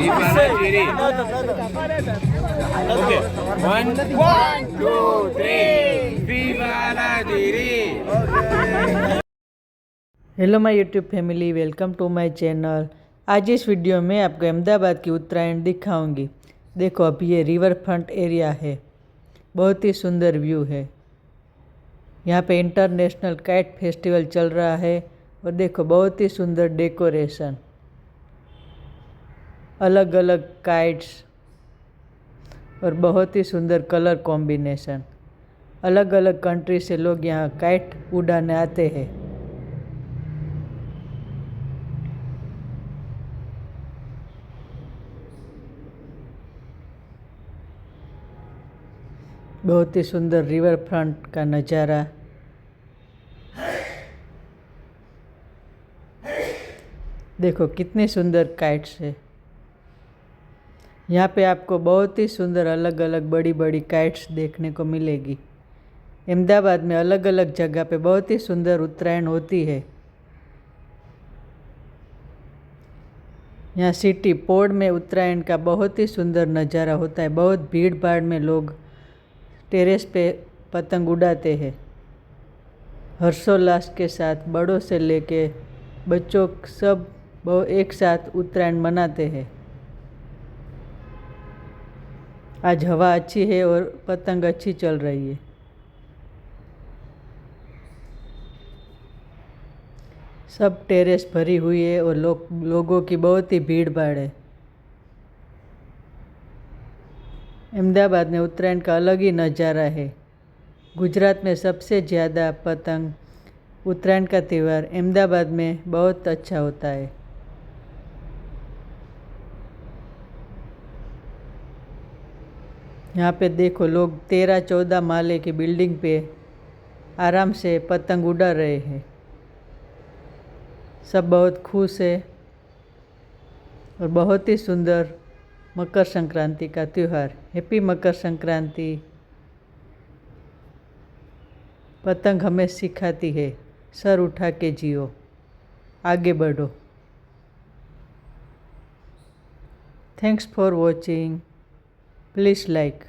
Viva Okay. One, two, three. Viva la Diri. Hello my YouTube family, welcome to my channel. आज इस video में आपको अहमदाबाद की उत्तरायण दिखाऊंगी। देखो, अभी ये रिवर फ्रंट एरिया है, बहुत ही सुंदर व्यू है। यहाँ पे इंटरनेशनल काइट फेस्टिवल चल रहा है और देखो बहुत ही सुंदर डेकोरेशन, अलग अलग काइट्स और बहुत ही सुंदर कलर कॉम्बिनेशन। अलग अलग कंट्री से लोग यहाँ काइट उड़ाने आते हैं। बहुत ही सुंदर रिवर फ्रंट का नज़ारा। देखो कितनी सुंदर काइट्स है। यहाँ पे आपको बहुत ही सुंदर अलग अलग बड़ी बड़ी काइट्स देखने को मिलेगी। अहमदाबाद में अलग अलग जगह पे बहुत ही सुंदर उत्तरायण होती है। यहाँ सिटी पोर्ट में उत्तरायण का बहुत ही सुंदर नज़ारा होता है। बहुत भीड़ भाड़ में लोग टेरेस पे पतंग उड़ाते हैं, हर्षोल्लास के साथ। बड़ों से लेके बच्चों सब एक साथ उत्तरायण मनाते हैं। आज हवा अच्छी है और पतंग अच्छी चल रही है। सब टेरेस भरी हुई है और लोगों की बहुत ही भीड़ भाड़ है। अहमदाबाद में उत्तरायण का अलग ही नज़ारा है। गुजरात में सबसे ज़्यादा पतंग उत्तरायण का त्यौहार अहमदाबाद में बहुत अच्छा होता है। यहाँ पे देखो, लोग 13-14 माले की बिल्डिंग पे आराम से पतंग उड़ा रहे हैं। सब बहुत खुश है और बहुत ही सुंदर मकर संक्रांति का त्यौहार। हैप्पी मकर संक्रांति। पतंग हमें सिखाती है, सर उठा के जियो, आगे बढ़ो। Thanks for watching. Please like.